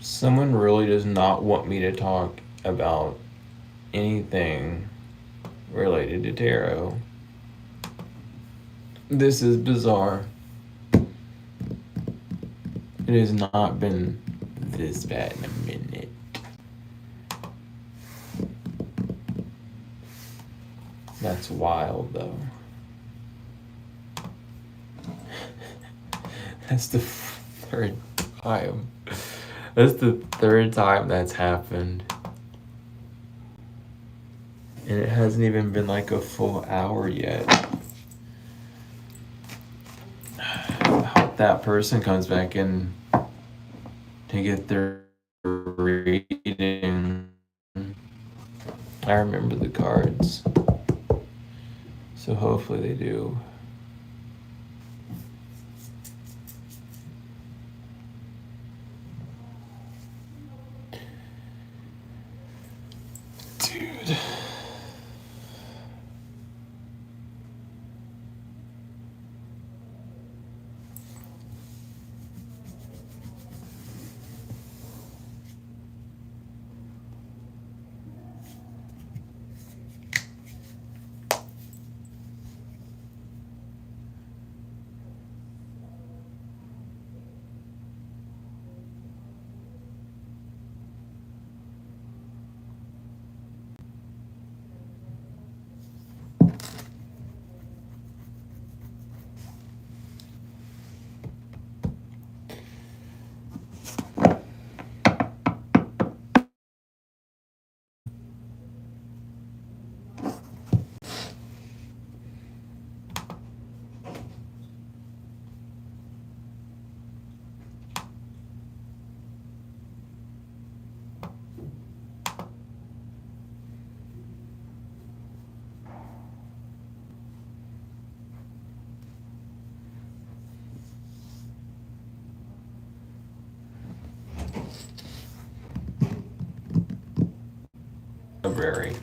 Someone really does not want me to talk about anything related to tarot. This is bizarre. It has not been this bad in a minute. That's wild, though. That's the third time. That's the third time that's happened. And it hasn't even been like a full hour yet. I hope that person comes back in to get their reading. I remember the cards. So hopefully they do. Dude. Library.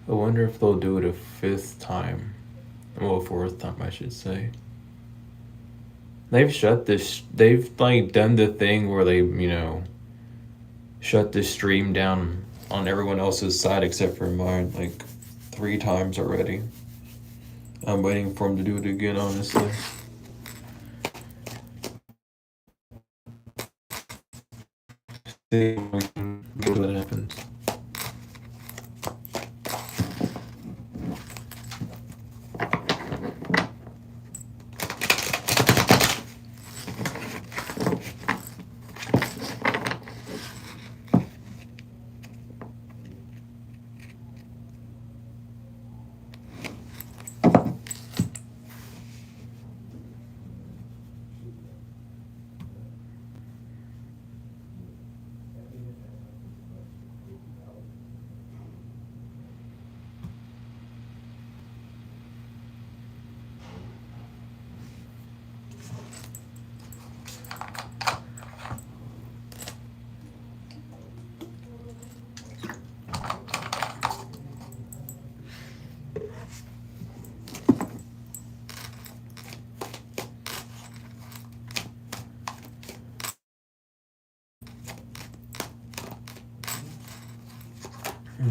I wonder if they'll do it a fifth time. Well, a fourth time, I should say. They've shut this. They've like done the thing where they, shut the stream down on everyone else's side except for mine, like 3 times already. I'm waiting for them to do it again, honestly. See what happens.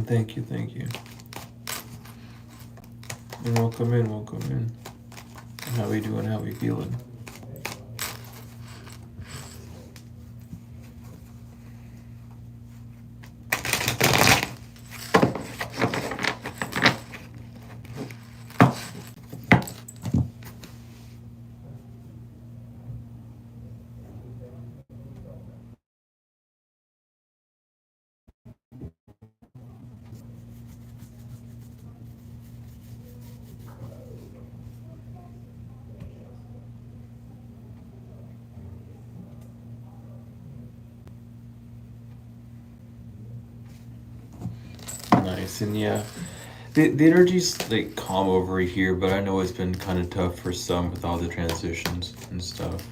Thank you, thank you. And welcome in, welcome in. How we doing, how we feeling? And yeah, the energy's like calm over here, but I know it's been kind of tough for some with all the transitions and stuff.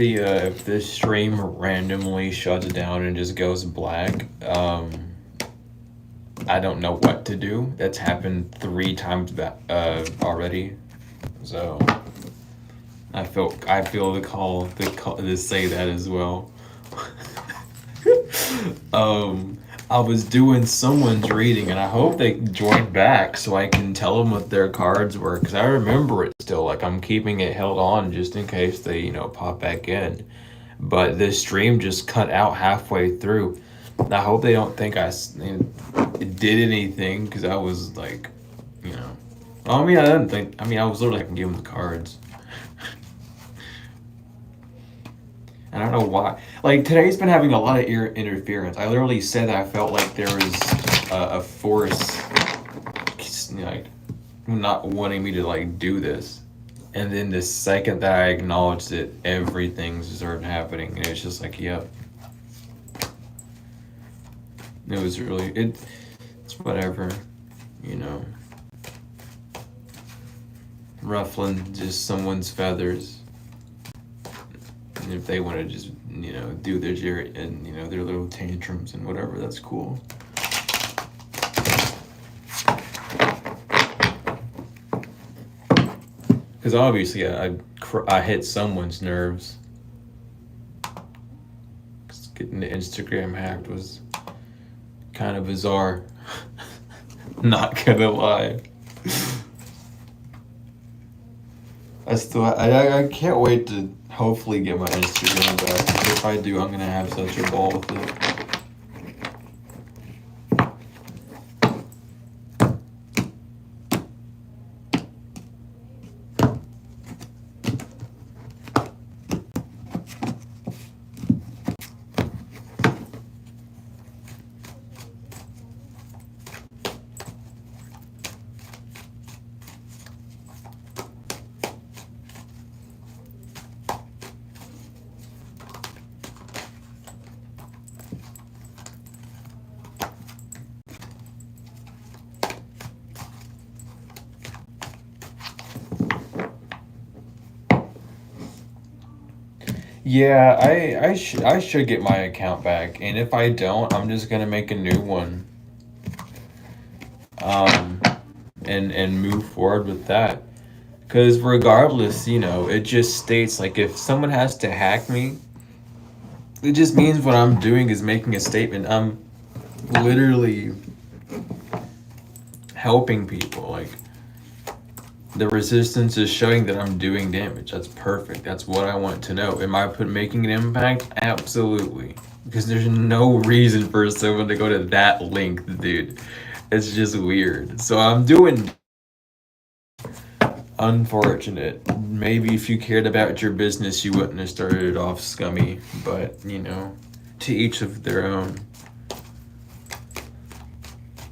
If the stream randomly shuts down and just goes black, I don't know what to do. That's happened 3 times already, so I feel the call to say that as well. um, I was doing someone's reading, and I hope they join back so I can tell them what their cards were, because I remember it still. Like, I'm keeping it held on just in case they, pop back in. But this stream just cut out halfway through. I hope they don't think did anything, because I was like, I mean, I didn't think. I mean, I was literally, I can give them the cards. I don't know why. Like, today's been having a lot of interference. I literally said that I felt like there was a force, like, not wanting me to, like, do this. And then the second that I acknowledged it, everything started happening. And it's just like, yep. It was really, it's whatever, ruffling just someone's feathers. And if they want to just, do their and their little tantrums and whatever, that's cool. Because obviously I hit someone's nerves. Because getting the Instagram hacked was kind of bizarre. Not gonna lie. I can't wait to hopefully get my Instagram back. If I do, I'm gonna have such a ball with it. Yeah, I should get my account back, and if I don't, I'm just gonna make a new one. Um, and move forward with that. Because regardless, it just states like if someone has to hack me, it just means what I'm doing is making a statement. I'm literally helping people. Like, the resistance is showing that I'm doing damage. That's perfect. That's what I want to know. Am I making an impact? Absolutely. Because there's no reason for someone to go to that length, dude. It's just weird. So I'm doing unfortunate. Maybe if you cared about your business, you wouldn't have started it off scummy. But, to each of their own.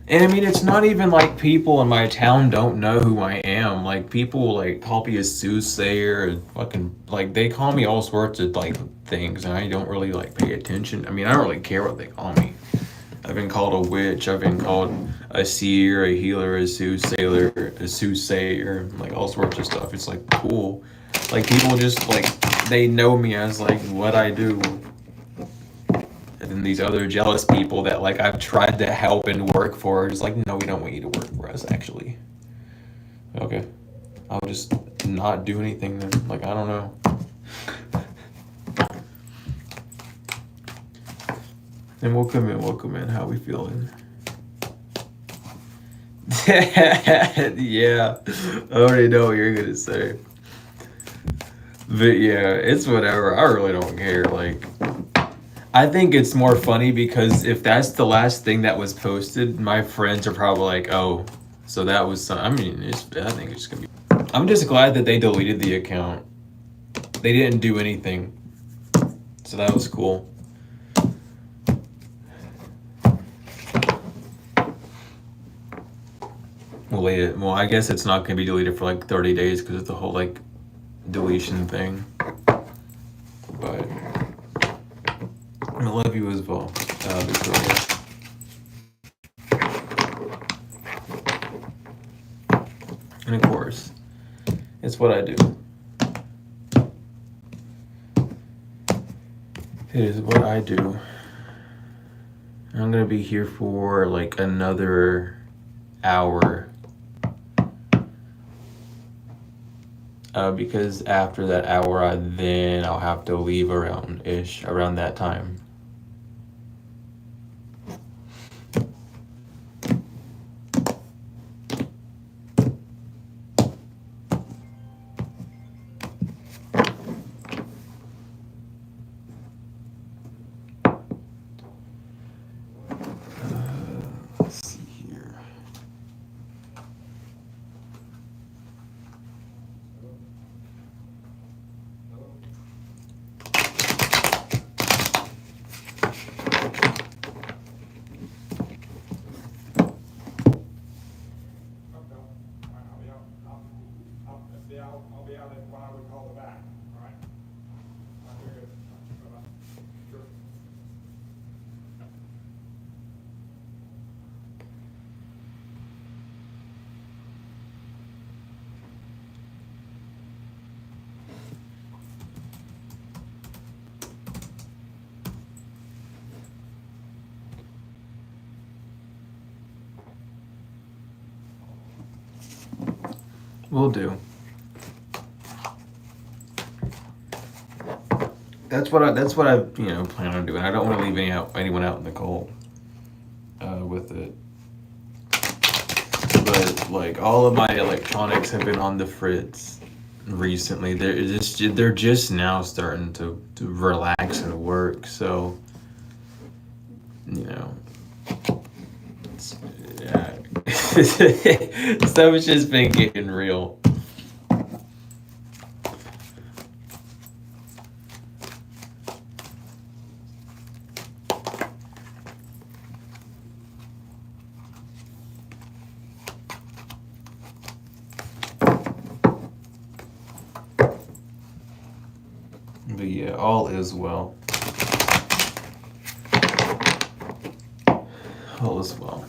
And I mean, it's not even like people in my town don't know who I am. Like, people like call me a soothsayer and fucking like they call me all sorts of like things, and I don't really like pay attention. I mean, I don't really care what they call me. I've been called a witch. I've been called a seer, a healer, a soothsayer, like all sorts of stuff. It's like cool. Like, people just like they know me as like what I do. And then these other jealous people that like I've tried to help and work for are just like, no, we don't want you to work for us, actually. Okay. I'll just not do anything then. Like, I don't know. And welcome in, welcome in. How we feeling? Yeah, I already know what you're gonna say. But yeah, it's whatever. I really don't care. Like, I think it's more funny because if that's the last thing that was posted, my friends are probably like, "Oh, so that was some." I mean, I think it's gonna be. I'm just glad that they deleted the account. They didn't do anything, so that was cool. Well, I guess it's not gonna be deleted for like 30 days because it's the whole like deletion thing. But I love you as well, Victoria. And of course, it's what I do. It is what I do. I'm gonna be here for like another hour. Because after that hour, I'll have to leave around that time. Let's see here. I'll be out at what I would call the back, all right? Very good. Sure. Will do. That's what I plan on doing. I don't want to leave anyone out in the cold with it. But like all of my electronics have been on the fritz recently. They're just now starting to relax and work. So yeah. Stuff has just been getting real. But yeah, all is well. All is well.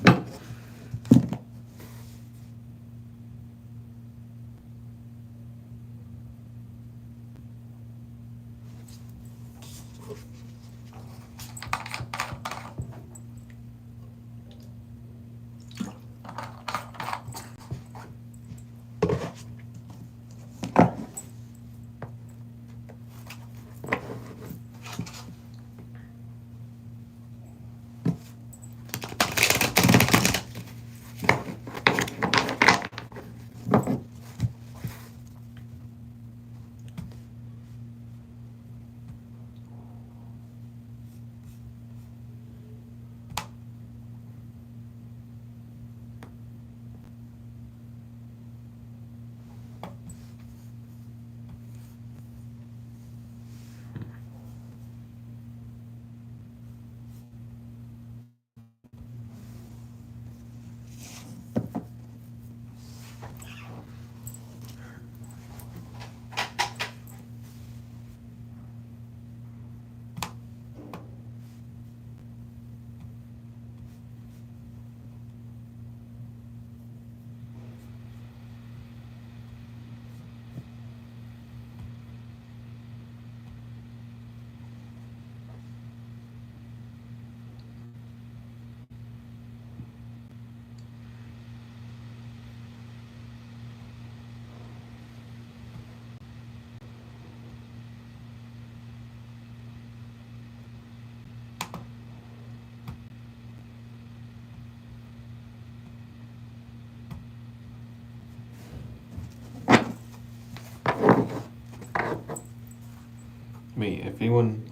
Me, if anyone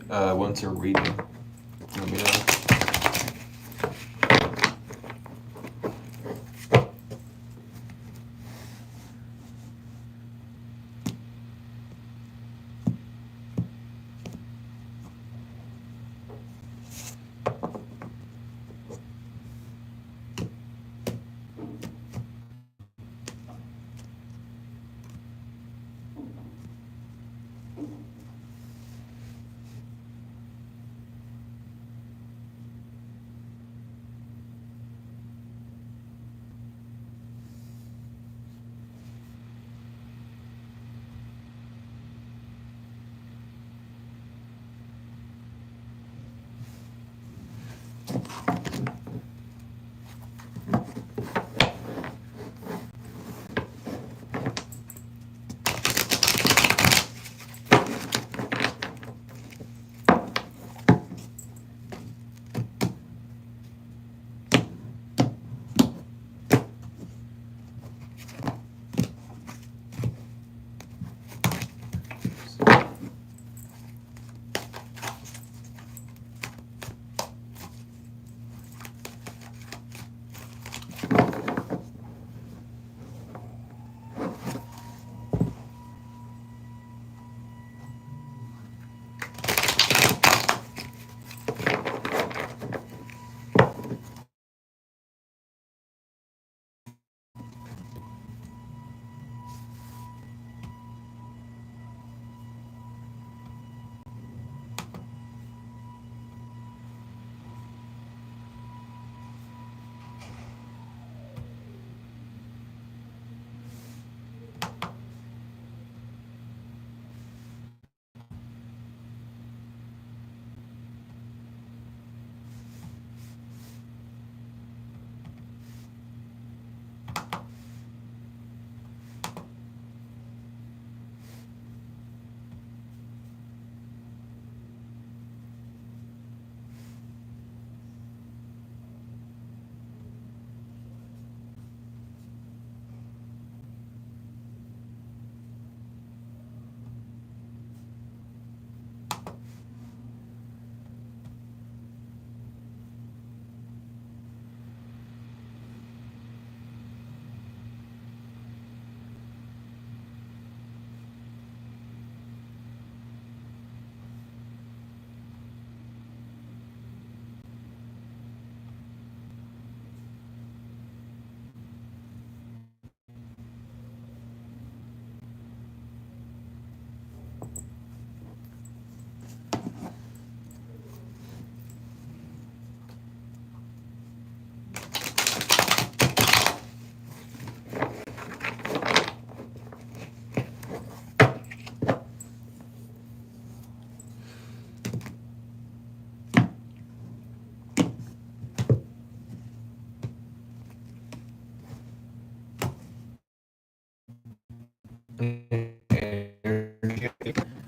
wants a reading, let me know.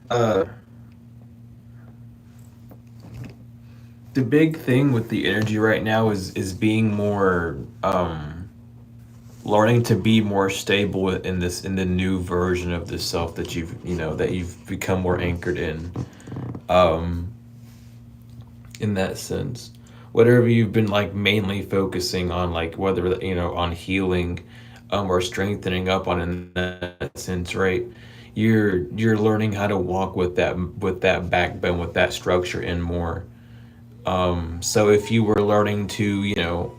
Uh, the big thing with the energy right now is being more learning to be more stable in this in the new version of the self that you've become more anchored um in that sense. Whatever you've been like mainly focusing on, like whether on healing or strengthening up on in that sense, right? You're learning how to walk with that backbone, with that structure in more. So if you were learning to,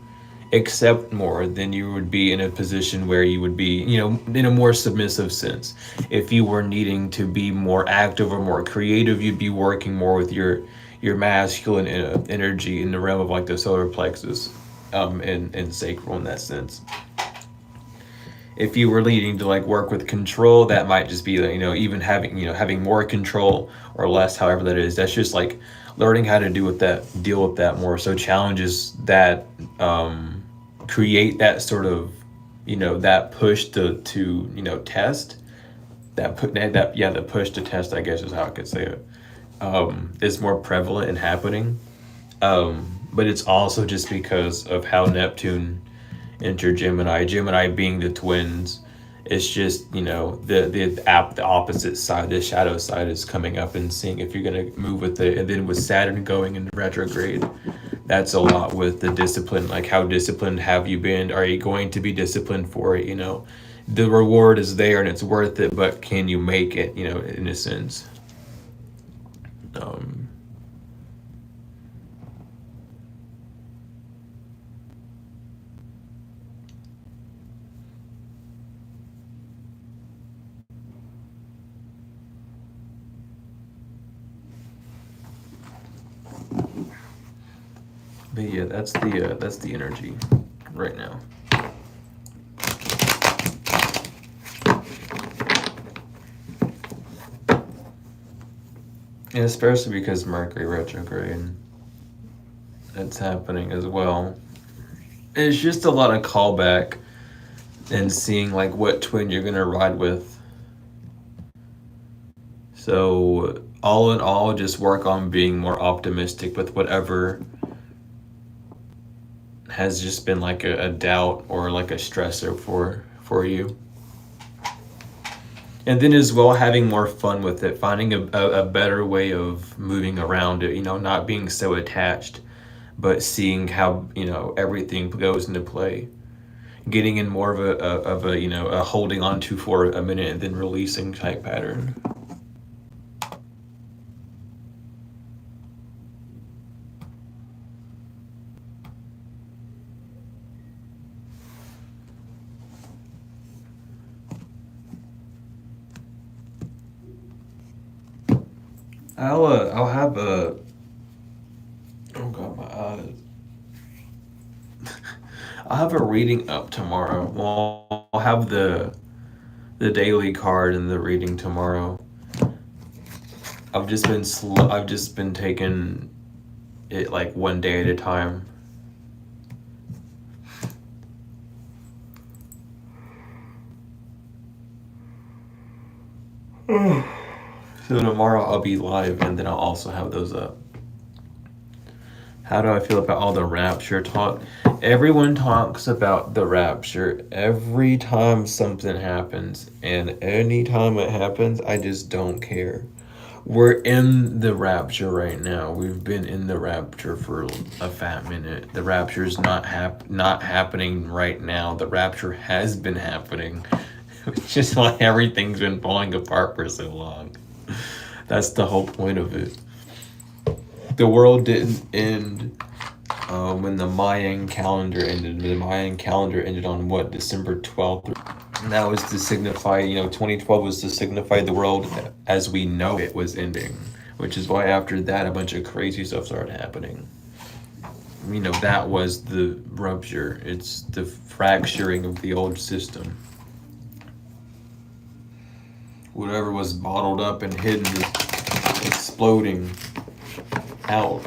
accept more, then you would be in a position where you would be, in a more submissive sense. If you were needing to be more active or more creative, you'd be working more with your masculine energy in the realm of like the solar plexus, and sacral in that sense. If you were needing to like work with control, that might just be like, even having more control or less, however that is. That's just like learning how to deal with that more. So challenges that create that sort of that push to test, the push to test, I guess is how I could say it, is more prevalent and happening. But it's also just because of how Neptune entered Gemini. Gemini being the twins, It's just, the opposite side, the shadow side is coming up and seeing if you're going to move with it. And then with Saturn going into retrograde, that's a lot with the discipline. Like, how disciplined have you been? Are you going to be disciplined for it? The reward is there and it's worth it, but can you make it, in a sense? Um, but yeah, that's the energy right now. And especially because Mercury retrograde, it's happening as well. It's just a lot of callback and seeing like what twin you're gonna ride with. So all in all, just work on being more optimistic with whatever has just been like a doubt or like a stressor for you. And then as well, having more fun with it, finding a better way of moving around it, not being so attached, but seeing how, everything goes into play. Getting in more of a holding on to for a minute and then releasing type pattern. I'll have a, oh god, my eyes. I'll have a reading up tomorrow. Well, I'll have the daily card and the reading tomorrow. I've just been I've just been taking it like one day at a time. So tomorrow I'll be live and then I'll also have those up. How do I feel about all the rapture talk? Everyone talks about the rapture every time something happens, and anytime it happens, I just don't care. We're in the rapture right now. We've been in the rapture for a fat minute. The rapture is not happening right now. The rapture has been happening, which is why everything's been falling apart for so long. That's the whole point of it. The world didn't end when the Mayan calendar ended. The Mayan calendar ended on what, December 12th? And that was to signify, 2012 was to signify the world as we know it was ending, which is why after that a bunch of crazy stuff started happening. That was the rupture. It's the fracturing of the old system. Whatever was bottled up and hidden is exploding out.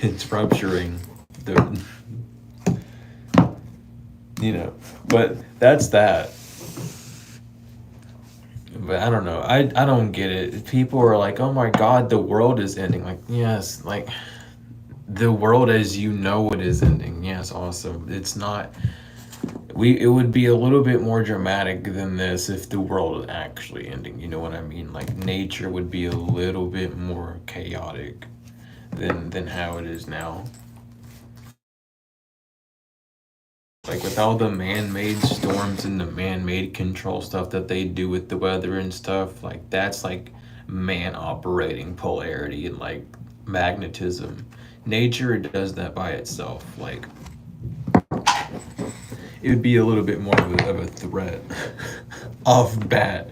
It's rupturing. But that's that. But I don't know. I don't get it. People are like, oh my god, the world is ending. Like, yes, like the world as you know it is ending. Yes, awesome. It's not. It would be a little bit more dramatic than this if the world is actually ending. You know what I mean? Like nature would be a little bit more chaotic than how it is now. Like with all the man-made storms and the man-made control stuff that they do with the weather and stuff, like that's like man operating polarity and like magnetism. Nature does that by itself. Like it would be a little bit more of a threat off bat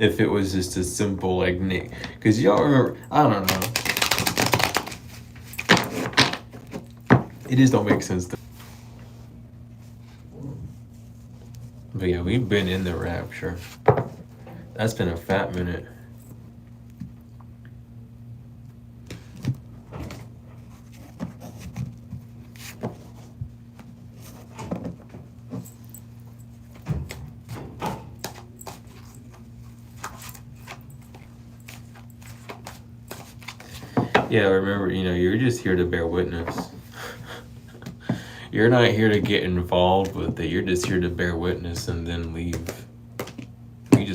if it was just a simple like because y'all remember, I don't know, it just don't make sense to. But yeah, we've been in the rapture. That's been a fat minute. Yeah, remember, you're just here to bear witness. You're not here to get involved with it. You're just here to bear witness and then leave.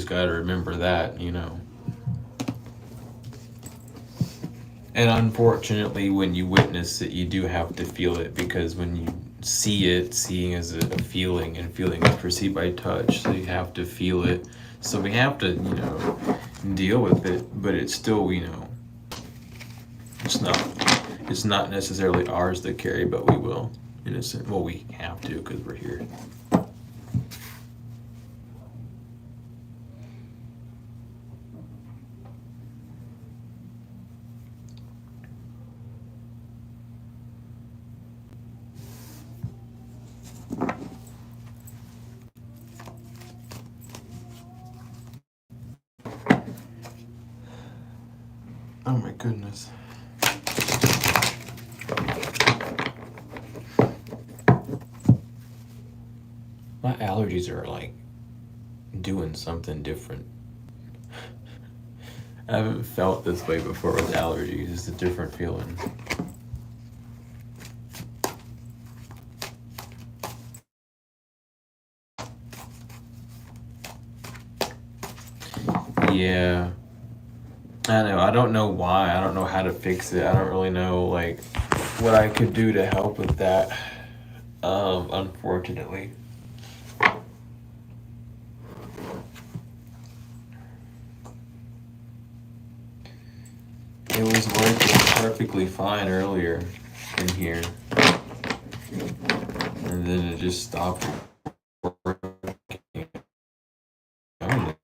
gotta remember that, And unfortunately, when you witness it, you do have to feel it, because when you see it, seeing is a feeling, and feeling is perceived by touch, so you have to feel it. So we have to, deal with it, but it's still, it's not, it's not necessarily ours to carry, but we will, in a sense. Well, we have to because we're here. Oh my goodness. My allergies are like doing something different. I haven't felt this way before with allergies. It's a different feeling. Yeah. I know. I don't know why. I don't know how to fix it. I don't really know like what I could do to help with that. Unfortunately. It was working perfectly fine earlier in here. And then it just stopped working. I don't know.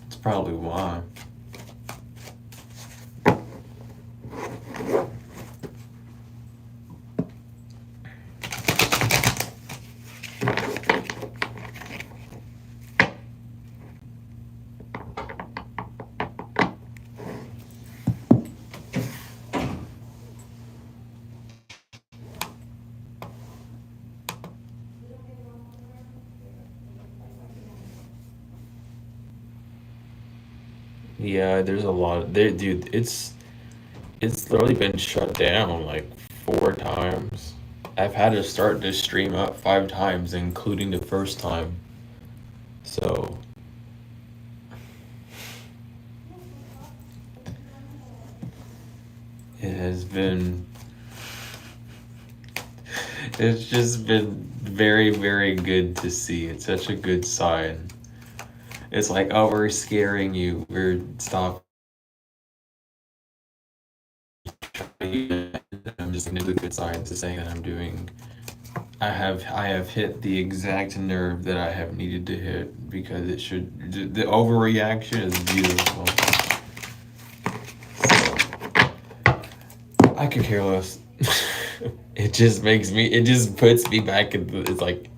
That's probably why. Yeah, there's a lot there, dude. It's literally been shut down like 4 times. I've had to start this stream up 5 times, including the first time. So it has been, it's just been very, very good to see. It's such a good sign. It's like, oh, we're scaring you. We're stopping. I'm just into the good signs to saying that I'm doing. I have hit the exact nerve that I have needed to hit, because it should, the overreaction is beautiful. So I could care less. It just makes me, it just puts me back in, it's like,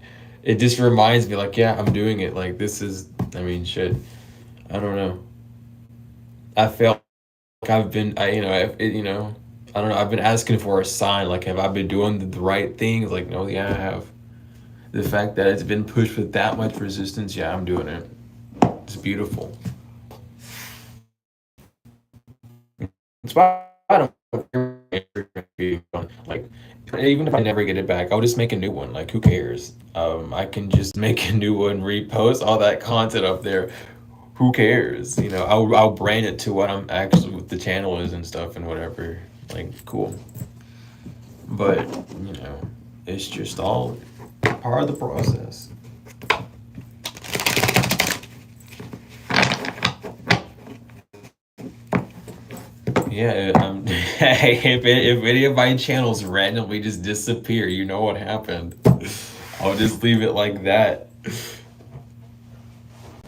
it just reminds me like, yeah, I'm doing it. Like this is, I mean, shit. I don't know. I felt like I've been, I don't know. I've been asking for a sign. Like, have I been doing the right things? Like, no, yeah, I have. The fact that it's been pushed with that much resistance, yeah, I'm doing it. It's beautiful. It's why I don't like, even if I never get it back, I'll just make a new one. Like, who cares? I can just make a new one, repost all that content up there. Who cares? I'll brand it to what I'm actually, what the channel is and stuff and whatever. Like, cool. But it's just all part of the process. Yeah, if any of my channels randomly just disappear, you know what happened. I'll just leave it like that.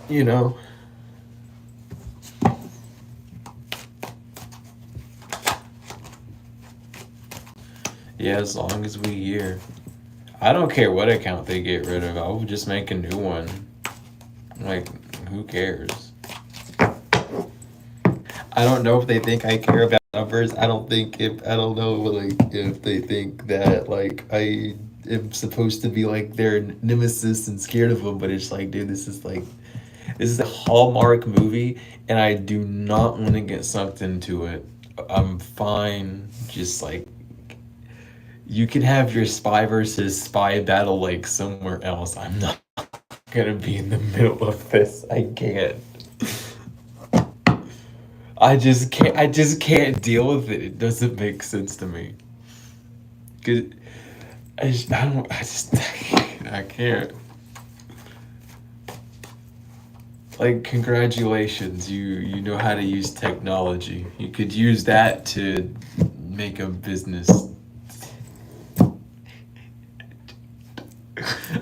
You know. Yeah, as long as we here. I don't care what account they get rid of. I'll just make a new one. Like, who cares? I don't know if they think I care about numbers. I don't know like if they think that like I am supposed to be like their nemesis and scared of them, but it's like, dude, this is a Hallmark movie, and I do not want to get sucked into it. I'm fine, just like You can have your spy versus spy battle like somewhere else. I'm not gonna be in the middle of this. I can't. I just can't. I just can't deal with it. It doesn't make sense to me. Cause I don't. I just. I can't. Like, congratulations, you know how to use technology. You could use that to make a business.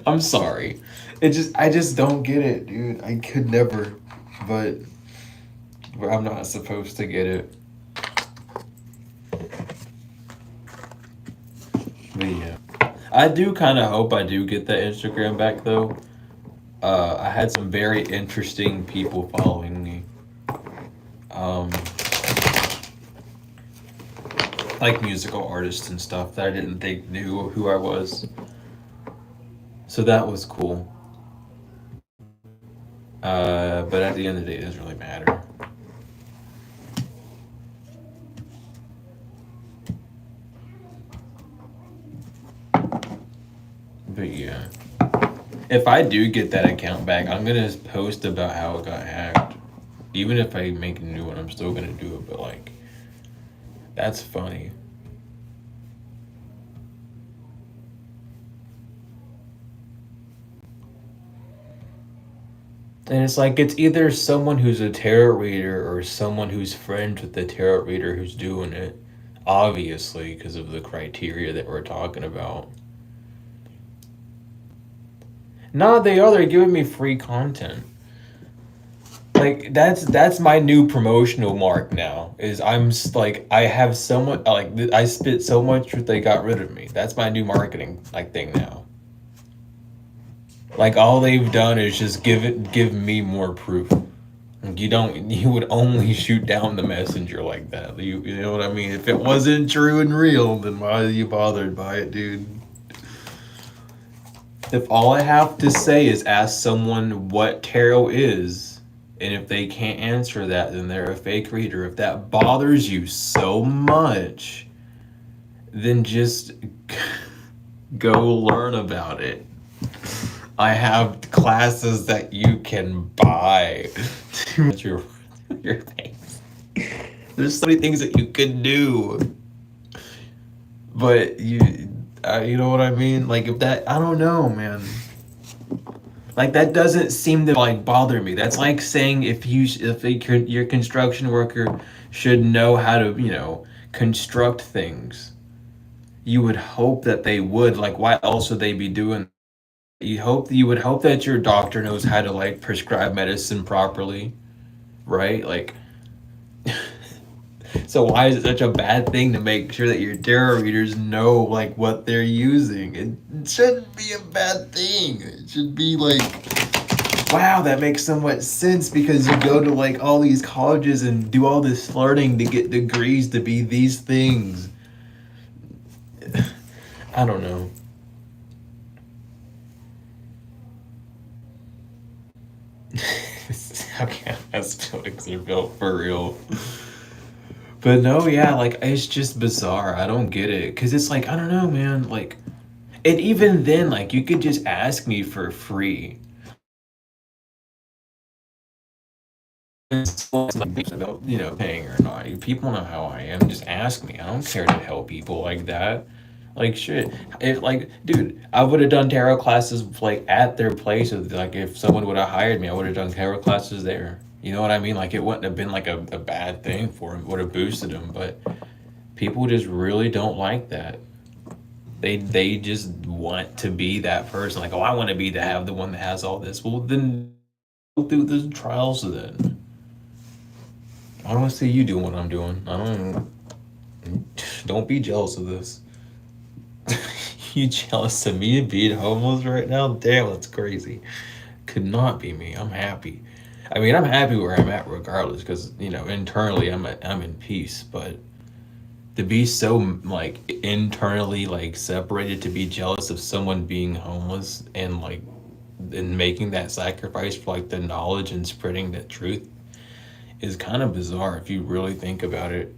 I'm sorry. I just don't get it, dude. I could never, but I'm not supposed to get it. But yeah, I do kind of hope I do get that Instagram back though. I had some very interesting people following me. Um, like musical artists and stuff that I didn't think knew who I was. So that was cool. But at the end of the day, it doesn't really matter. But yeah. If I do get that account back, I'm gonna post about how it got hacked. Even if I make a new one, I'm still gonna do it, but like, that's funny. And it's like, it's either someone who's a tarot reader or someone who's friends with the tarot reader who's doing it. Obviously, because of the criteria that we're talking about. Nah, they are. They're giving me free content. Like that's my new promotional mark now. Is like I have so much like I spit so much truth they got rid of me. That's my new marketing like thing now. Like all they've done is just give me more proof. Like, you would only shoot down the messenger like that. You know what I mean? If it wasn't true and real, then why are you bothered by it, dude? If all I have to say is ask someone what tarot is, and if they can't answer that, then they're a fake reader. If that bothers you so much, then just go learn about it. I have classes that you can buy to your face. There's so many things that you can do, but you know what I mean? Like if that, I don't know, man. Like that doesn't seem to like bother me. That's like saying your construction worker should know how to construct things. You would hope that they would. Like why else would they be doing? You would hope that your doctor knows how to like prescribe medicine properly, right? Like so why is it such a bad thing to make sure that your tarot readers know like what they're using? It shouldn't be a bad thing. It should be like, wow, that makes so much sense because you go to like all these colleges and do all this learning to get degrees to be these things. I don't know. How can as feelings are built for real? But no, yeah, like it's just bizarre. I don't get it because it's like I don't know, man. Like, and even then, like you could just ask me for free. It's like about paying or not. People know how I am. Just ask me. I don't care to help people like that. Like shit. If like, dude, I would have done tarot classes like at their place. Like if someone would have hired me, I would have done tarot classes there. You know what I mean? Like it wouldn't have been like a bad thing for him. Would have boosted him. But people just really don't like that. They just want to be that person. Like, oh, I want to be to have the one that has all this. Well, then go through the trials then. I don't want to see you doing what I'm doing. I don't be jealous of this. You jealous of me being homeless right now? Damn, that's crazy. Could not be me. I'm happy. I mean, I'm happy where I'm at regardless, because internally I'm in peace. But to be so like internally like separated, to be jealous of someone being homeless and like and making that sacrifice for like the knowledge and spreading the truth is kind of bizarre if you really think about it.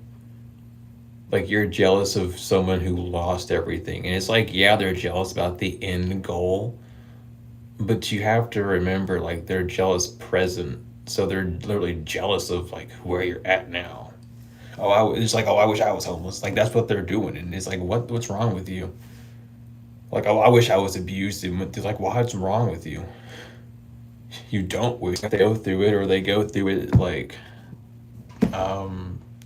Like you're jealous of someone who lost everything. And it's like, yeah, they're jealous about the end goal, but you have to remember like they're jealous present. So they're literally jealous of like where you're at now. It's like, oh, I wish I was homeless. Like that's what they're doing, and it's like, what's wrong with you? Like, oh, I wish I was abused. And it's like, what's wrong with you? You don't wish. They go through it, or they go through it like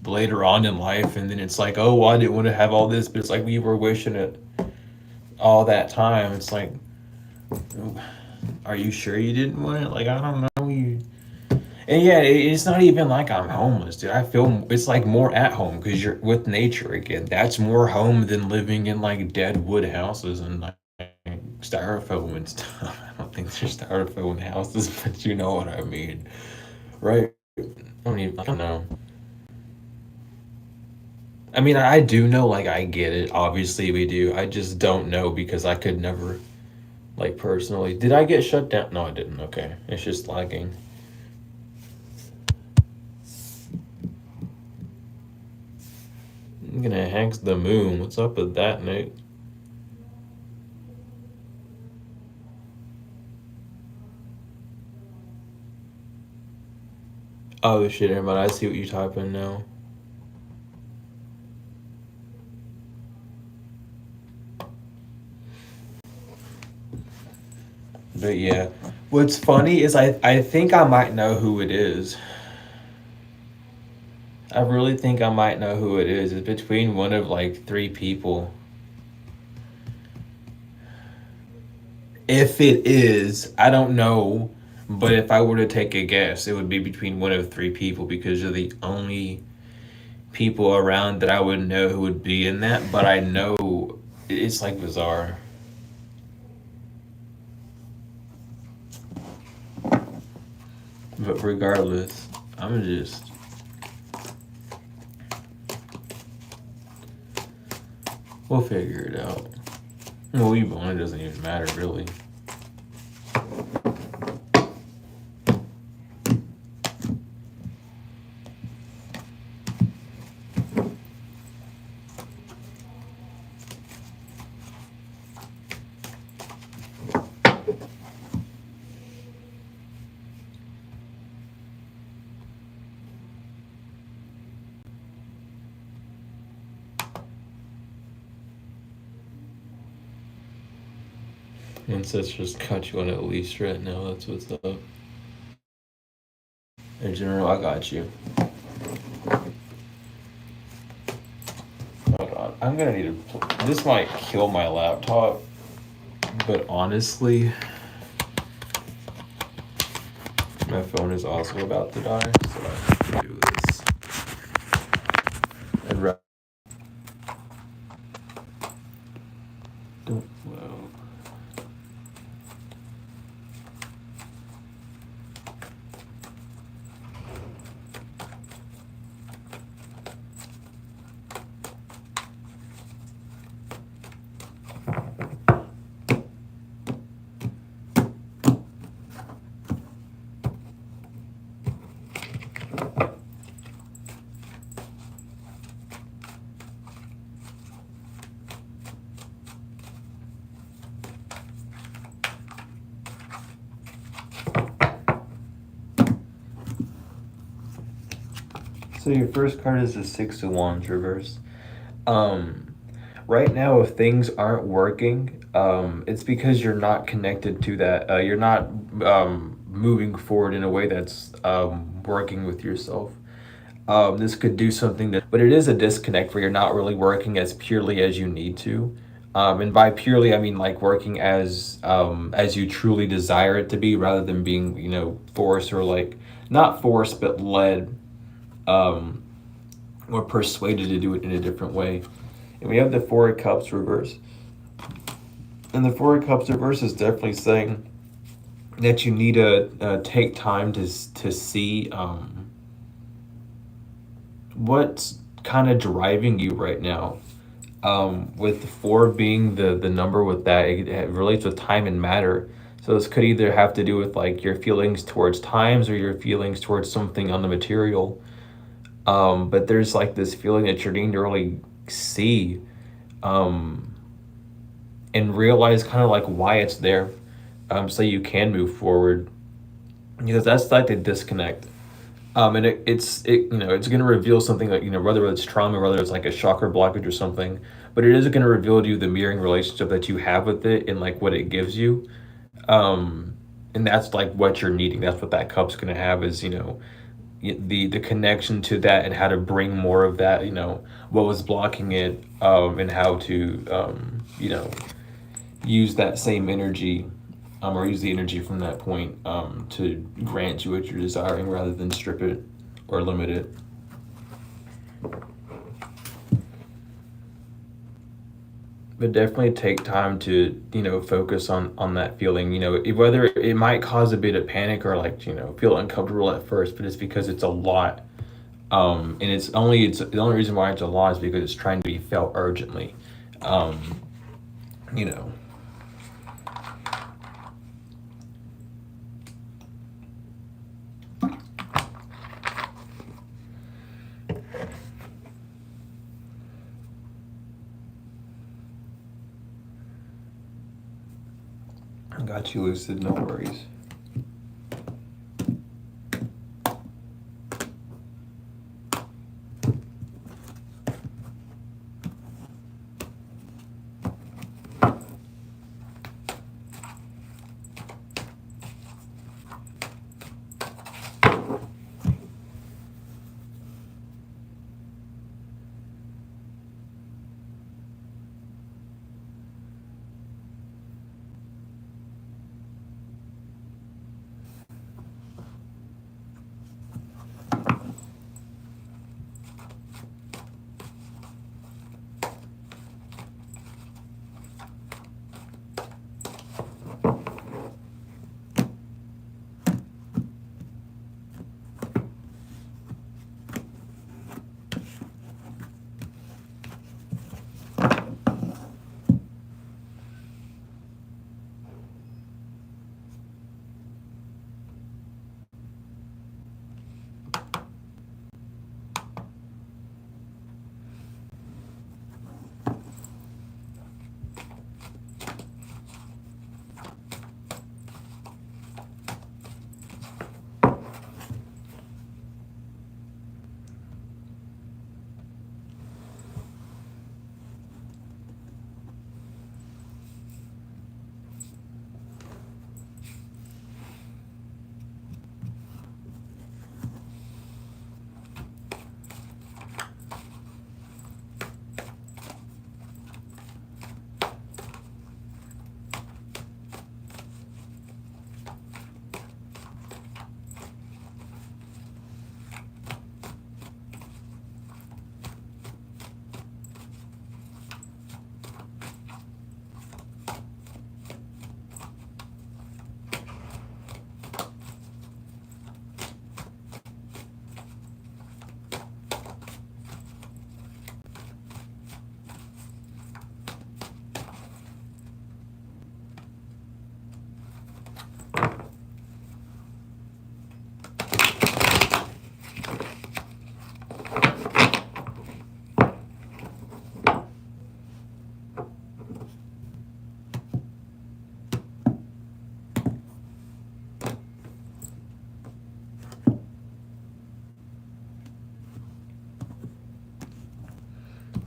later on in life, and then it's like, oh, well, I didn't want to have all this, but it's like we were wishing it all that time. It's like, are you sure you didn't want it? Like, I don't know. And yeah, it's not even like I'm homeless, dude. I feel it's like more at home because you're with nature again. That's more home than living in like dead wood houses and like styrofoam and stuff. I don't think there's styrofoam houses, but you know what I mean, right? I don't know. I mean, I do know, like, I get it. Obviously, we do. I just don't know because I could never, like, personally. Did I get shut down? No, I didn't. Okay. It's just lagging. I'm gonna hex the moon. What's up with that, Nate? Oh, shit, everybody. I see what you're typing now. But yeah. What's funny is I think I might know who it is. I really think I might know who it is. It's between one of like three people. If it is, I don't know. But if I were to take a guess, it would be between one of three people because you're the only people around that I would know who would be in that. But I know it's like bizarre. But regardless, I'm just. We'll figure it out. Well, we won. It doesn't even matter, really. Ancestors got you on at least right now. That's what's up. In general, I got you. Hold on. I'm gonna need to. This might kill my laptop, but honestly, my phone is also about to die, so I have to do this. I'd rather. Don't. Well. So your first card is the Six of Wands reverse. Um, right now, if things aren't working, it's because you're not connected to that. You're not moving forward in a way that's working with yourself. This could do something that, but it is a disconnect where you're not really working as purely as you need to. And by purely, I mean like working as you truly desire it to be, rather than being, forced or like not forced but led um, or persuaded to do it in a different way. And we have the Four of Cups reverse. And the Four of Cups reverse is definitely saying that you need to take time to see what's kind of driving you right now. With the four being the number with that, it relates with time and matter. So this could either have to do with like your feelings towards times or your feelings towards something on the material. But there's like this feeling that you're needing to really see, um, and realize kind of like why it's there, so you can move forward, because that's like the disconnect. And it's going to reveal something like, whether it's trauma, whether it's like a chakra blockage or something, but it is going to reveal to you the mirroring relationship that you have with it and like what it gives you. Um, and that's like what you're needing. That's what that cup's going to have is, the connection to that and how to bring more of that, what was blocking it, and how to, use that same energy, or use the energy from that point, to grant you what you're desiring rather than strip it or limit it. But definitely take time to, focus on that feeling, whether it might cause a bit of panic or like, feel uncomfortable at first, but it's because it's a lot. And it's the only reason why it's a lot is because it's trying to be felt urgently. Um, you know, I got you, Lucid, no worries.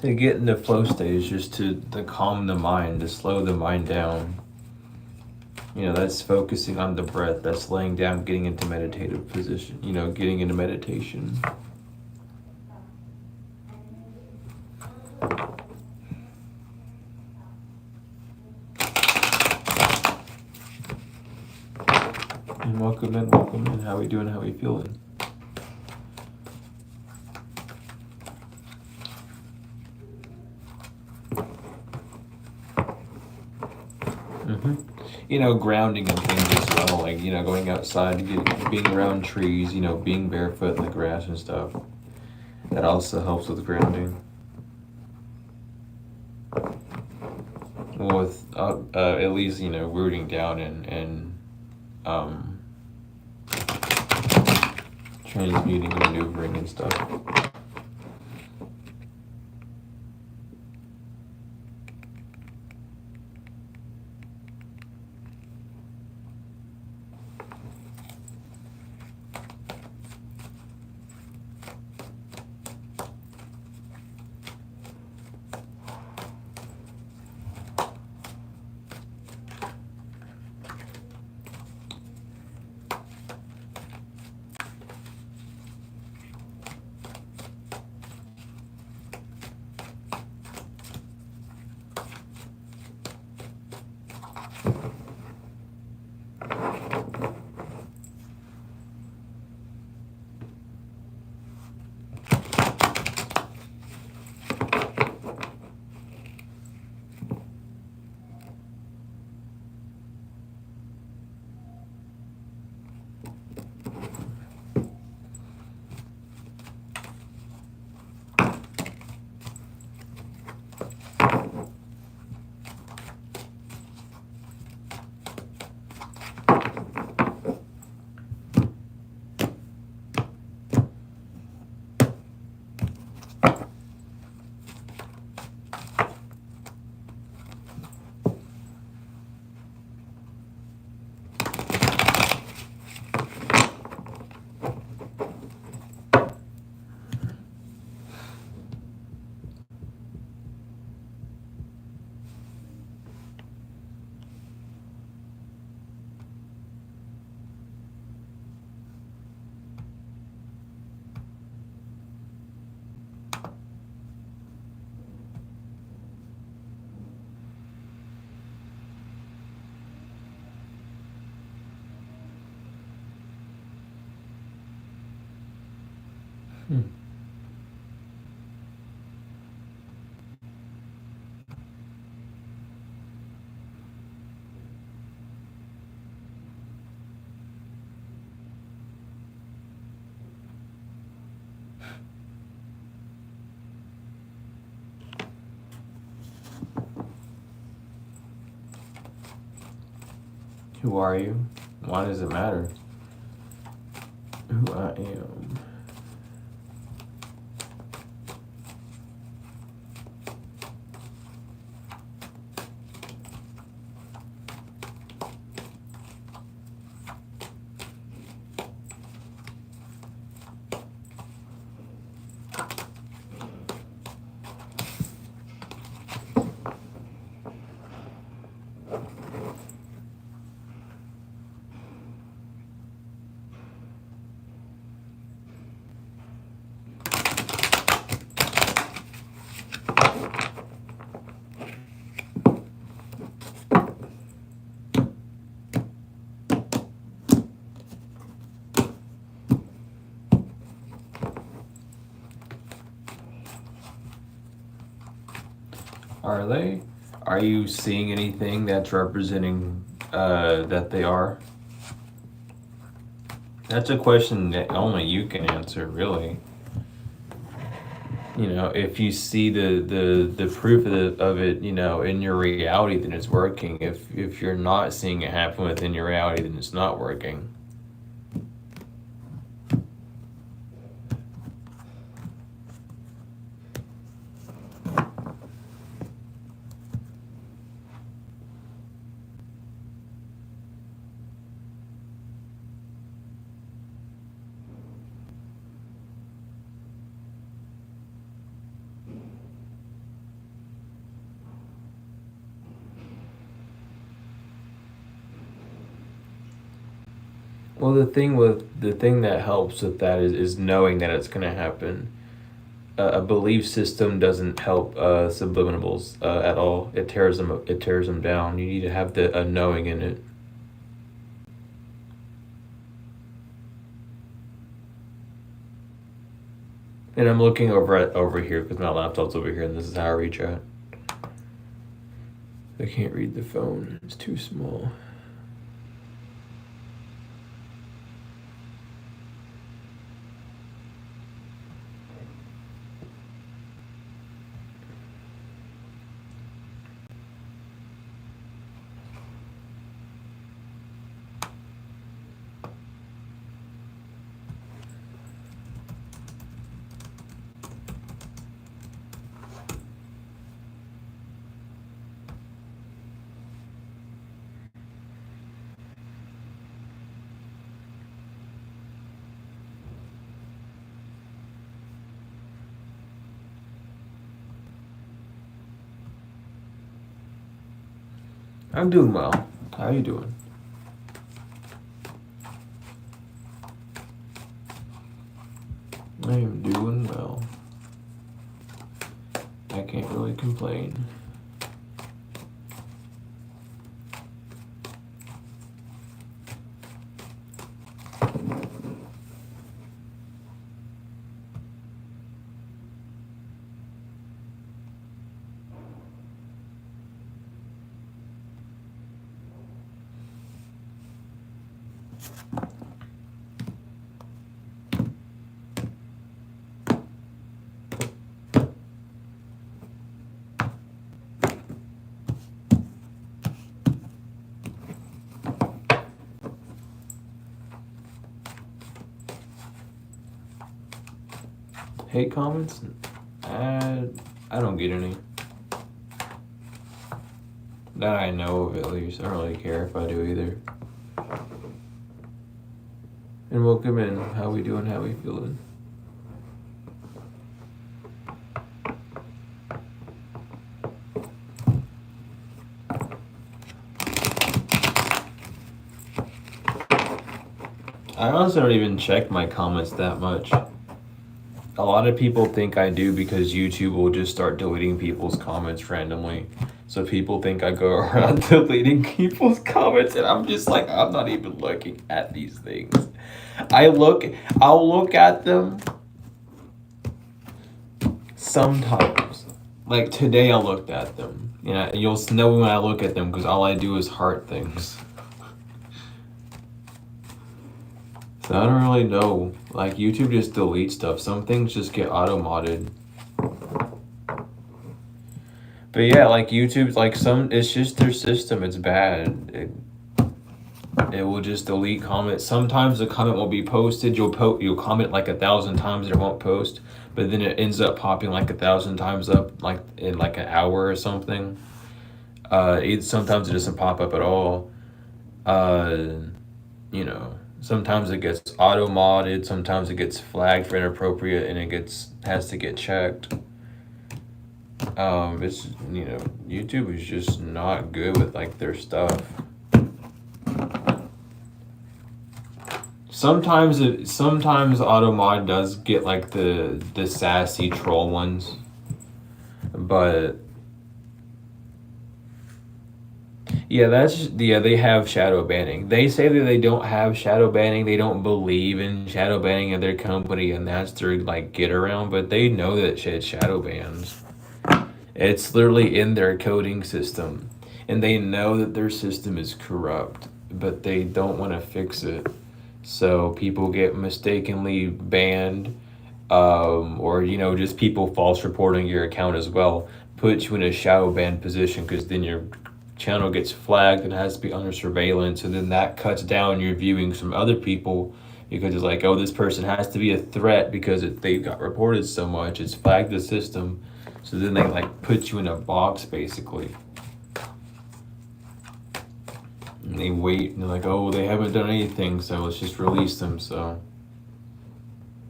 To get in the flow stage, just to calm the mind, to slow the mind down. That's focusing on the breath, that's laying down, getting into meditative position, getting into meditation. And welcome in, welcome in. How we doing? How we feeling? Grounding and things as well, like, going outside, being around trees, being barefoot in the grass and stuff. That also helps with grounding. With at least, rooting down and transmuting, maneuvering and stuff. Hmm. Who are you? Why does it matter who I am? Are you seeing anything that's representing that they are? That's a question that only you can answer, really. You know, if you see the proof of it, you know, in your reality, then it's working. If you're not seeing it happen within your reality, then it's not working. Well, the thing that helps with that is knowing that it's going to happen. A belief system doesn't help subliminals at all. It tears them down. You need to have the a knowing in it. And I'm looking over here because my laptop's over here, and this is how I reach out. I can't read the phone. It's too small. I'm doing well. How are you doing? I am doing well. I can't really complain. Hate comments? I don't get any. That I know of, at least. I don't really care if I do either. And welcome in. How we doing? How we feeling? I honestly don't even check my comments that much. A lot of people think I do because YouTube will just start deleting people's comments randomly. So people think I go around deleting people's comments, and I'm just like, I'm not even looking at these things. I'll look at them Sometimes. Like today I looked at them. You know, you'll know when I look at them because all I do is heart things. So I don't really know. Like YouTube just deletes stuff. Some things just get auto-modded. But yeah, like YouTube's like it's just their system. It's bad. It will just delete comments. Sometimes the comment will be posted. You'll comment like 1,000 times and it won't post. But then it ends up popping like 1,000 times up like in like an hour or something. Sometimes it doesn't pop up at all. You know, sometimes it gets auto modded. Sometimes it gets flagged for inappropriate and has to get checked. It's YouTube is just not good with like their stuff. Sometimes Automod does get like the sassy troll ones, but yeah, they have shadow banning. They say that they don't have shadow banning. They don't believe in shadow banning in their company, and that's their like get around. But they know that shit shadow bans. It's literally in their coding system, and they know that their system is corrupt, but they don't want to fix it. So people get mistakenly banned, or just people false reporting your account as well. Put you in a shadow ban position because then your channel gets flagged and has to be under surveillance, and then that cuts down your viewings from other people because it's like, oh, this person has to be a threat because they got reported so much. It's flagged the system. So then they like put you in a box basically. And they wait and they're like, oh, they haven't done anything, so let's just release them. So,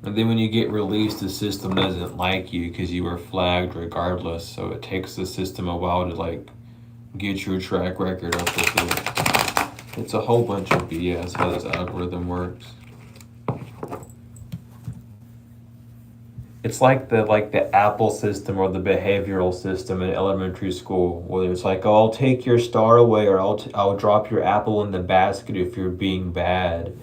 and then when you get released, the system doesn't like you because you were flagged regardless. So it takes the system a while to like get your track record up with it. It's a whole bunch of BS how this algorithm works. It's like the Apple system or the behavioral system in elementary school, where it's like, oh, I'll take your star away, or I'll drop your apple in the basket if you're being bad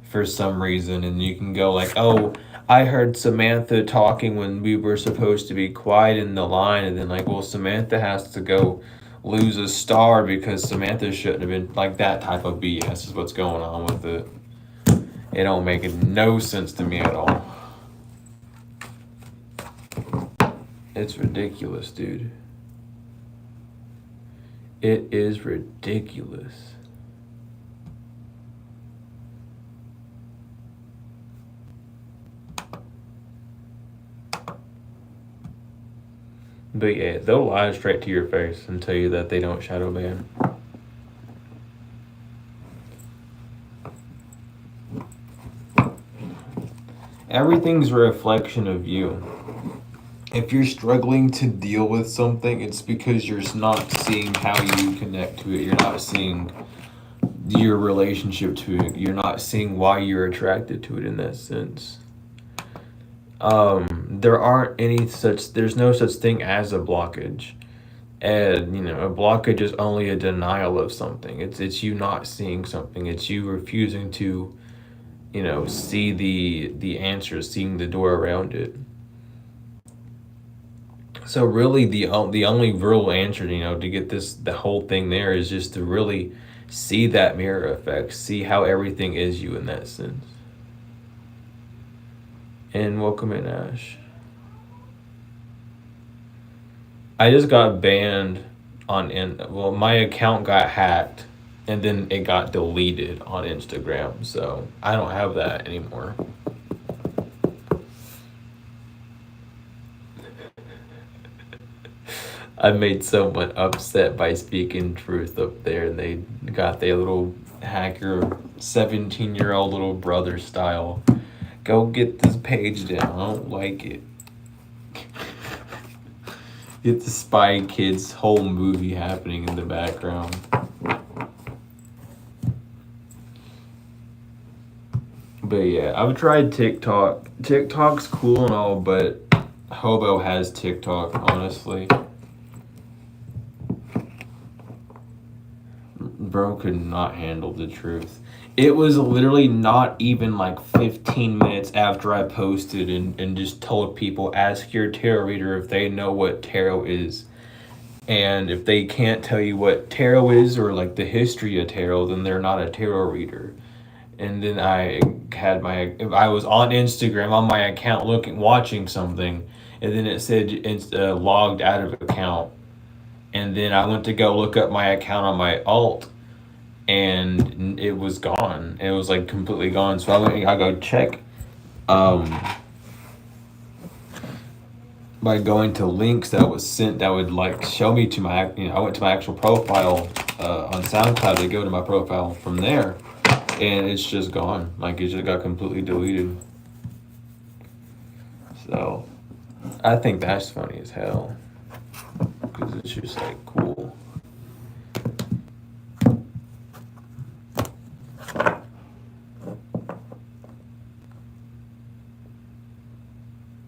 for some reason, and you can go like, oh, I heard Samantha talking when we were supposed to be quiet in the line, and then like, well, Samantha has to go lose a star because Samantha shouldn't have been, like that type of BS is what's going on with it. It don't make no sense to me at all. It's ridiculous, dude. It is ridiculous. But yeah, they'll lie straight to your face and tell you that they don't shadow ban. Everything's a reflection of you. If you're struggling to deal with something, it's because you're not seeing how you connect to it. You're not seeing your relationship to it. You're not seeing why you're attracted to it in that sense. There's no such thing as a blockage. And, a blockage is only a denial of something. It's you not seeing something. It's you refusing to, see the answer, seeing the door around it. So really, the only real answer, to get the whole thing there is just to really see that mirror effect, see how everything is you in that sense. And welcome in, Ash. I just got banned my account got hacked, and then it got deleted on Instagram, so I don't have that anymore. I made someone upset by speaking truth up there, and they got their little hacker 17-year-old little brother style. Go get this page down. I don't like it. Get the Spy Kids whole movie happening in the background. But yeah, I've tried TikTok. TikTok's cool and all, but Hobo has TikTok, honestly. Bro could not handle the truth. It was literally not even like 15 minutes after I posted and just told people, ask your tarot reader if they know what tarot is. And if they can't tell you what tarot is or like the history of tarot, then they're not a tarot reader. And then I was on Instagram on my account watching something, and then it said it's logged out of account. And then I went to go look up my account on my alt, and it was gone. It was like completely gone. So I go check by going to links that was sent that would like show me to my, I went to my actual profile on SoundCloud to go to my profile from there, and it's just gone. Like it just got completely deleted. So I think that's funny as hell because it's just like cool.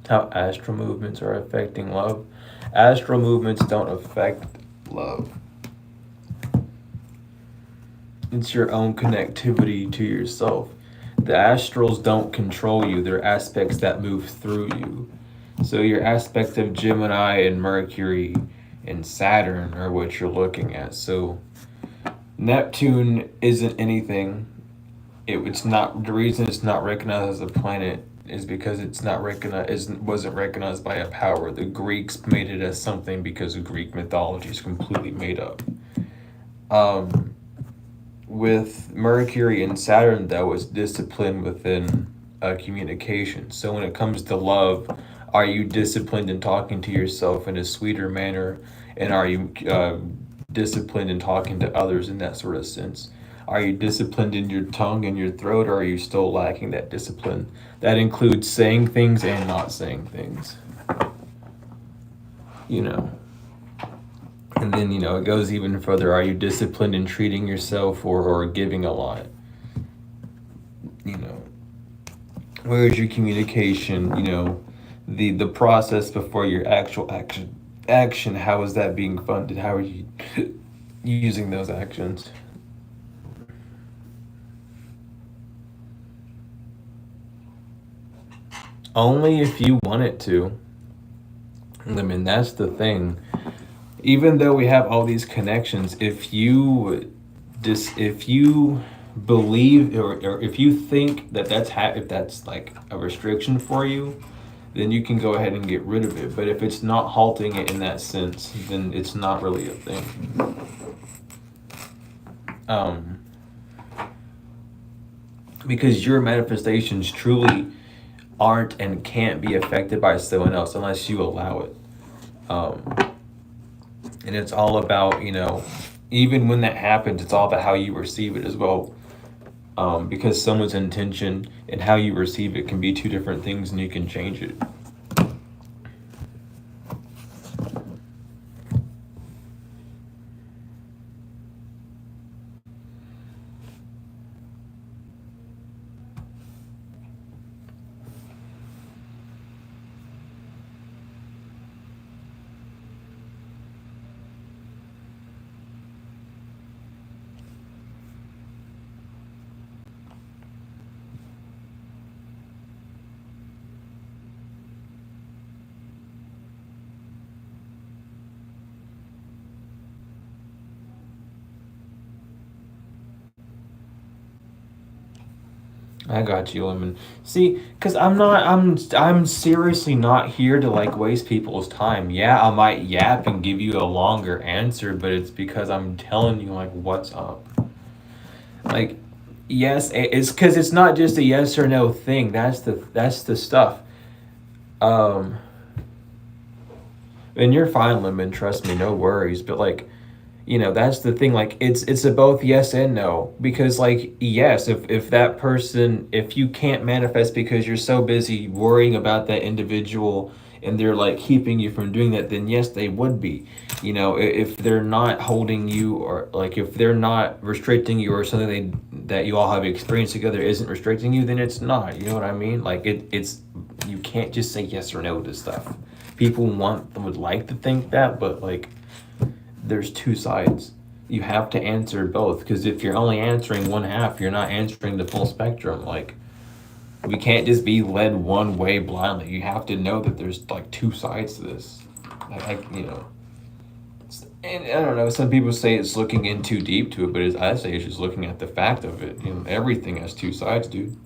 How astral movements are affecting love. Astral movements don't affect love. It's your own connectivity to yourself. The astrals don't control you. They're aspects that move through you. So your aspect of Gemini and Mercury and Saturn are what you're looking at. So Neptune isn't anything. It's not, the reason it's not recognized as a planet is because it's not recognized, wasn't recognized by a power. The Greeks made it as something because Greek mythology is completely made up. With Mercury and Saturn, that was discipline within communication. So when it comes to love, are you disciplined in talking to yourself in a sweeter manner, and are you disciplined in talking to others in that sort of sense? Are you disciplined in your tongue and your throat, or are you still lacking that discipline? That includes saying things and not saying things. And then, it goes even further. Are you disciplined in treating yourself or giving a lot? Where is your communication? The process before your actual action. How is that being funded? How are you using those actions? Only if you want it to. I mean, that's the thing. Even though we have all these connections, if you believe or if you think that if that's like a restriction for you, then you can go ahead and get rid of it. But if it's not halting it in that sense, then it's not really a thing. Because your manifestations truly aren't and can't be affected by someone else unless you allow it. And it's all about, even when that happens, it's all about how you receive it as well. Because someone's intention and how you receive it can be two different things, and you can change it. I got you, Lemon. See, because I'm seriously not here to like waste people's time. Yeah, I might yap and give you a longer answer, but it's because I'm telling you like what's up. Like, yes, it's because it's not just a yes or no thing. That's the stuff. Um, and you're fine, Lemon. Trust me, no worries. But like, that's the thing. Like, it's a both yes and no, because like, yes, if that person, if you can't manifest because you're so busy worrying about that individual and they're like keeping you from doing that, then yes, they would be. If they're not holding you, or like if they're not restricting you, or something that you all have experienced together isn't restricting you, then it's not. You know what I mean? Like it's you can't just say yes or no to stuff. People would like to think that, but like, there's two sides. You have to answer both, because if you're only answering one half, you're not answering the full spectrum. Like, we can't just be led one way blindly. You have to know that there's like two sides to this. And I don't know. Some people say it's looking in too deep to it, but I say it's just looking at the fact of it. Everything has two sides, dude.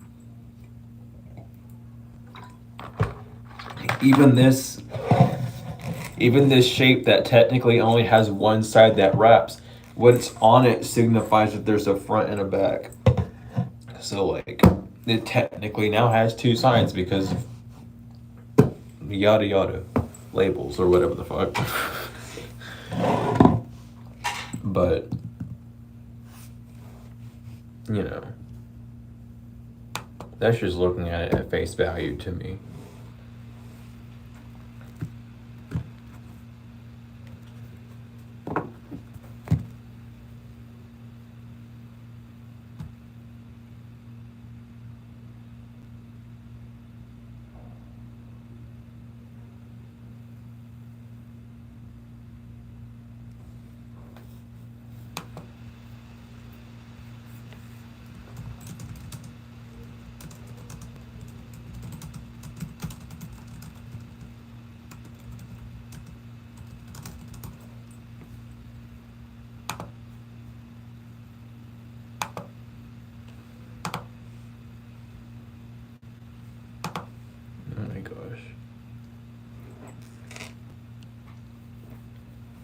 Even this shape that technically only has one side that wraps, what's on it signifies that there's a front and a back. So like, it technically now has two sides because yada yada labels or whatever the fuck. But that's just looking at it at face value to me.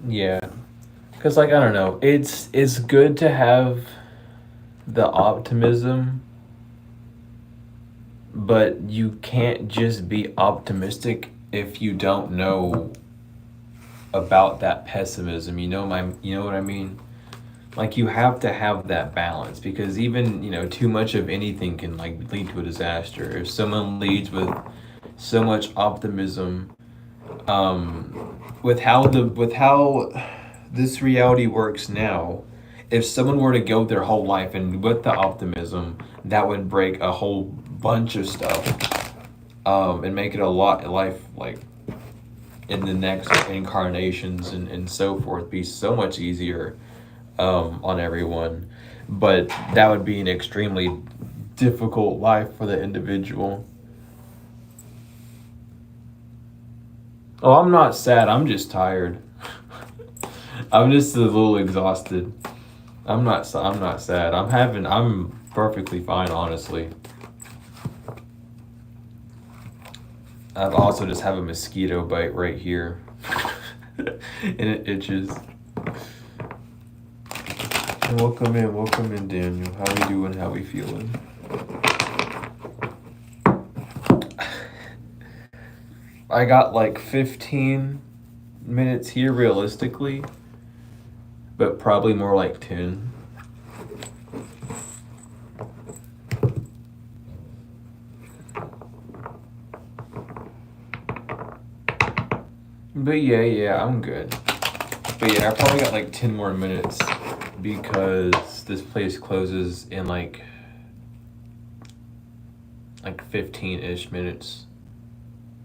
Yeah, because like, I don't know, it's good to have the optimism, but you can't just be optimistic if you don't know about that pessimism. You know what I mean? Like, you have to have that balance, because even too much of anything can like lead to a disaster. If someone leads with so much optimism, with how this reality works now, if someone were to go their whole life and with the optimism, that would break a whole bunch of stuff, and make it a lot life, like in the next incarnations and so forth, be so much easier on everyone. But that would be an extremely difficult life for the individual. Oh, I'm not sad. I'm just tired. I'm just a little exhausted. I'm not sad. I'm perfectly fine, honestly. I also just have a mosquito bite right here. And it itches. Welcome in, Daniel. How we doing? How we feeling? I got like 15 minutes here realistically, but probably more like 10. But yeah, I'm good. But yeah, I probably got like 10 more minutes because this place closes in like 15-ish minutes.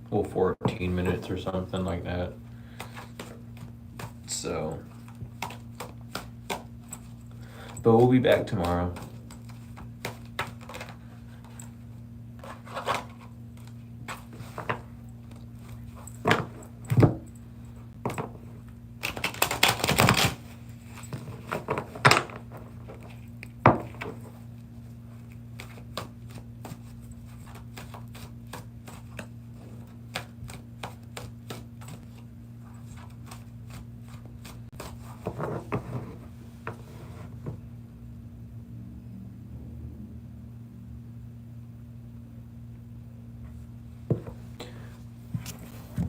Well, 14 minutes or something like that. So, but we'll be back tomorrow.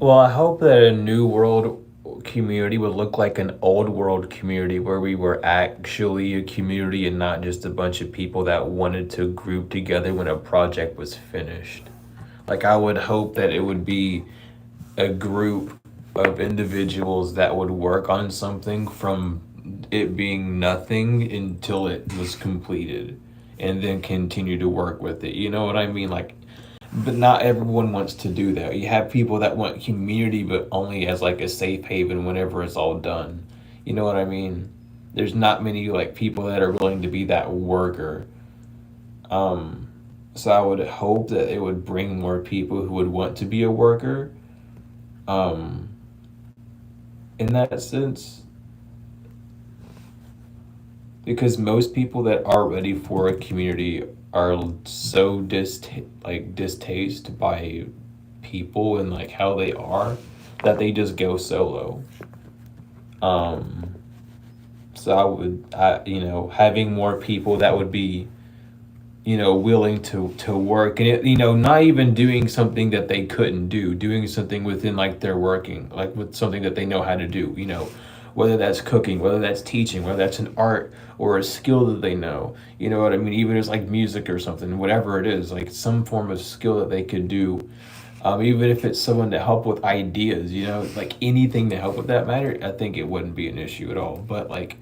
Well, I hope that a new world community would look like an old world community where we were actually a community and not just a bunch of people that wanted to group together when a project was finished. Like, I would hope that it would be a group of individuals that would work on something from it being nothing until it was completed, and then continue to work with it. You know what I mean? Like, but not everyone wants to do that. You have people that want community, but only as like a safe haven whenever it's all done. You know what I mean? There's not many like people that are willing to be that worker. Um, so I would hope that it would bring more people who would want to be a worker. Um, in that sense, because most people that are ready for a community are so distaste by people and like how they are that they just go solo. Um, so having more people that would be, willing to work, and not even doing something that they couldn't do, doing something within like their working, like with something that they know how to do, whether that's cooking, whether that's teaching, whether that's an art or a skill that they know, you know what I mean, even if it's like music or something, whatever it is, like some form of skill that they could do. Even if it's someone to help with ideas, like anything to help with that matter, I think it wouldn't be an issue at all. But like,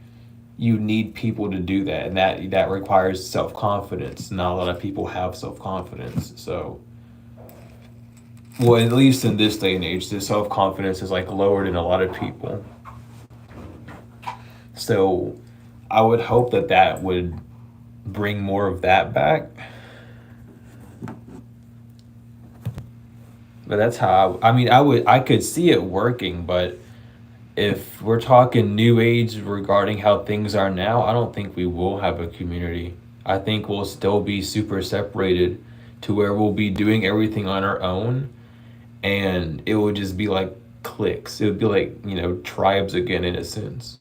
you need people to do that, and that requires self-confidence. Not a lot of people have self-confidence. So, well, at least in this day and age, the self-confidence is like lowered in a lot of people. So I would hope that that would bring more of that back. But that's how I mean, I could see it working. But if we're talking new age regarding how things are now, I don't think we will have a community. I think we'll still be super separated to where we'll be doing everything on our own, and it will just be like cliques. It would be like, tribes again in a sense.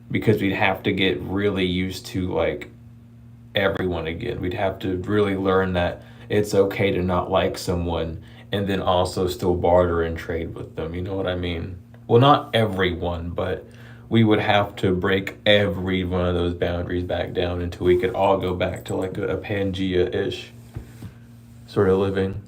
Because we'd have to get really used to like everyone again. We'd have to really learn that it's okay to not like someone and then also still barter and trade with them. You know what I mean? Well, not everyone, but we would have to break every one of those boundaries back down until we could all go back to like a Pangea ish sort of living.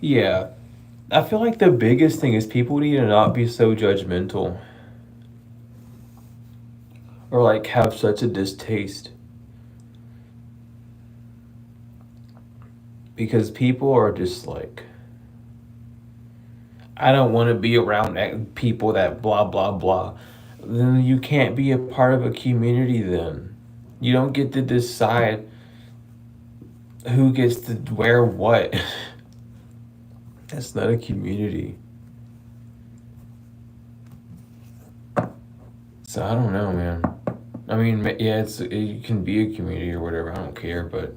Yeah. I feel like the biggest thing is people need to not be so judgmental or like have such a distaste, because people are just like, I don't want to be around people that blah blah blah. Then you can't be a part of a community. Then you don't get to decide who gets to wear what. That's not a community. So I don't know, man. I mean, yeah, it can be a community or whatever. I don't care, but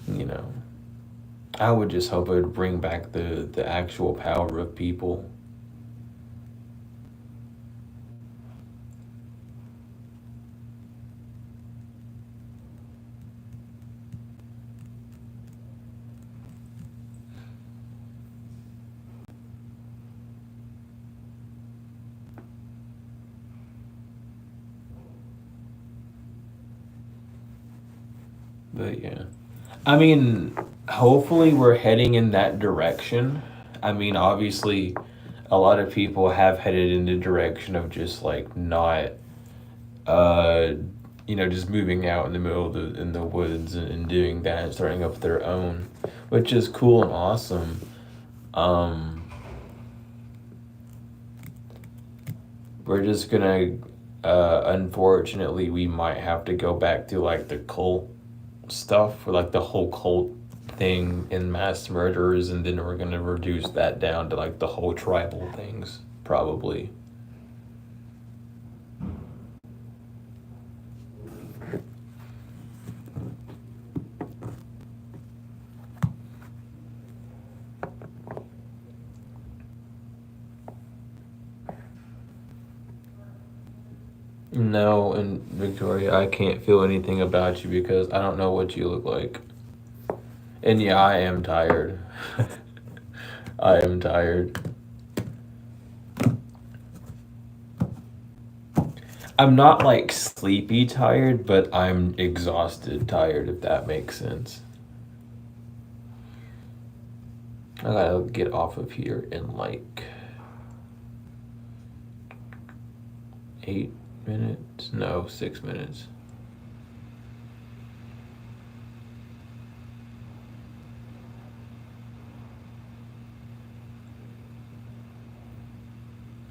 you know, I would just hope it would bring back the actual power of people. But yeah, I mean, hopefully we're heading in that direction. I mean, obviously, a lot of people have headed in the direction of just like not, uh, just moving out in the middle of in the woods and doing that and starting up their own, which is cool and awesome. Um, we're just gonna, unfortunately, we might have to go back to like the cult stuff for like the whole cult thing in mass murderers, and then we're gonna reduce that down to like the whole tribal things, probably. No, and Victoria, I can't feel anything about you because I don't know what you look like. And yeah, I am tired. I am tired. I'm not like sleepy tired, but I'm exhausted tired, if that makes sense. I gotta get off of here in like 8 minutes? No, 6 minutes.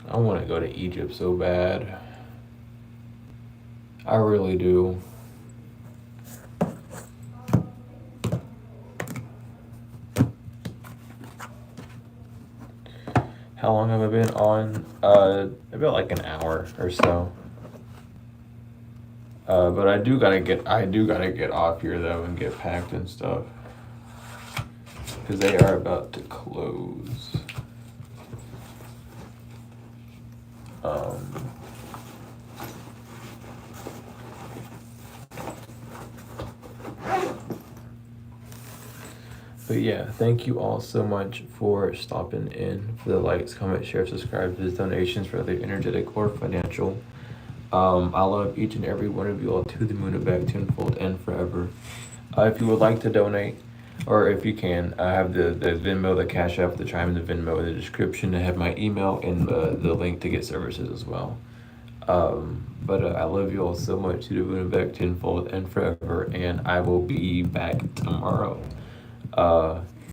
I want to go to Egypt so bad. I really do. How long have I been on? About like an hour or so. But I do gotta get off here though and get packed and stuff. Because they are about to close. But yeah, thank you all so much for stopping in, for the likes, comments, share, subscribe, for the donations, whether energetic or financial. I love each and every one of you all to the moon and back tenfold and forever. If you would like to donate, or if you can, I have the Venmo, the Cash App, the Chime, and the Venmo in the description. I have my email and the link to get services as well. But I love you all so much to the moon and back tenfold and forever, and I will be back tomorrow.